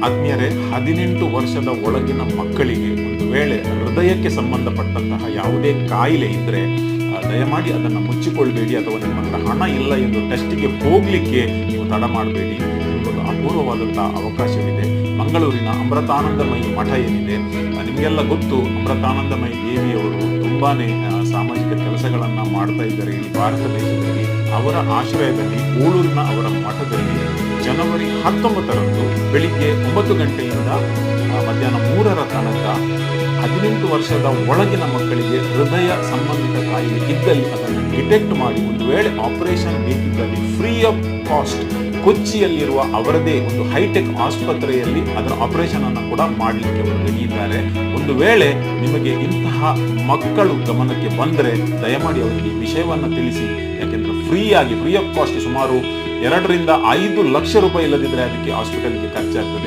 ಆತ್ಮೀಯರೇ, 18 ವರ್ಷದ ಒಳಗಿನ ಮಕ್ಕಳಿಗೆ ಒಂದು ವೇಳೆ ಹೃದಯಕ್ಕೆ ಸಂಬಂಧಪಟ್ಟಂತಹ ಯಾವುದೇ ಕಾಯಿಲೆ ಇದ್ದರೆ ದಯಮಾಡಿ ಅದನ್ನು ಮುಚ್ಚಿಕೊಳ್ಬೇಡಿ, ಅಥವಾ ನಿಮ್ಮ ಹತ್ರ ಹಣ ಇಲ್ಲ ಎಂದು ಟೆಸ್ಟಿಗೆ ಹೋಗಲಿಕ್ಕೆ ನೀವು ತಡ ಮಾಡಬೇಡಿ. ಒಂದು ಅಪೂರ್ವವಾದಂತಹ ಅವಕಾಶವಿದೆ. ಮಂಗಳೂರಿನ ಅಮೃತಾನಂದಮಯಿ ಮಠ ಏನಿದೆ, ನಿಮಗೆಲ್ಲ ಗೊತ್ತು, ಅಮೃತಾನಂದಮಯಿ ದೇವಿಯವರು ತುಂಬಾನೇ ಸಾಮಾಜಿಕ ಕೆಲಸಗಳನ್ನು ಮಾಡ್ತಾ ಇದ್ದಾರೆ ಈ ಭಾರತ ದೇಶದಲ್ಲಿ. ಅವರ ಆಶ್ರಯದಲ್ಲಿ ಓಳೂರಿನ ಅವರ ಮಠದಲ್ಲಿ ಜನವರಿ 19ರಂದು ಬೆಳಿಗ್ಗೆ 9 ಗಂಟೆಯಿಂದ ಮಧ್ಯಾಹ್ನ 3ರ ತನಕ 18 ವರ್ಷದ ಒಳಗಿನ ಮಕ್ಕಳಿಗೆ ಹೃದಯ ಸಂಬಂಧಿತ ಕಾಯಿಲೆ ಇದ್ದಲ್ಲಿ ಅದನ್ನು ಡಿಟೆಕ್ಟ್ ಮಾಡಿ, ಒಂದು ವೇಳೆ ಆಪರೇಷನ್ ಬೇಕಿದ್ದಲ್ಲಿ ಫ್ರೀ ಆಫ್ ಕಾಸ್ಟ್ ಕೊಚ್ಚಿಯಲ್ಲಿರುವ ಅವರದೇ ಒಂದು ಹೈಟೆಕ್ ಆಸ್ಪತ್ರೆಯಲ್ಲಿ ಅದರ ಆಪರೇಷನ್ ಅನ್ನು ಕೂಡ ಮಾಡಲಿಕ್ಕೆ ಅವರು ರೆಡಿಯಿದ್ದಾರೆ. ಒಂದು ವೇಳೆ ನಿಮಗೆ ಇಂತಹ ಮಕ್ಕಳು ಗಮನಕ್ಕೆ ಬಂದರೆ ದಯಮಾಡಿ ಅವರಿಗೆ ಈ ವಿಷಯವನ್ನು ತಿಳಿಸಿ. ಯಾಕೆಂದರೆ ಫ್ರೀ ಆಫ್ ಕಾಸ್ಟ್ ಸುಮಾರು 2 ರಿಂದ 5 ಲಕ್ಷ ರೂಪಾಯಿ ಇಲ್ಲದಿದ್ದರೆ ಅದಕ್ಕೆ ಹಾಸ್ಪಿಟಲ್ಗೆ ಖರ್ಚಾಗ್ತದೆ.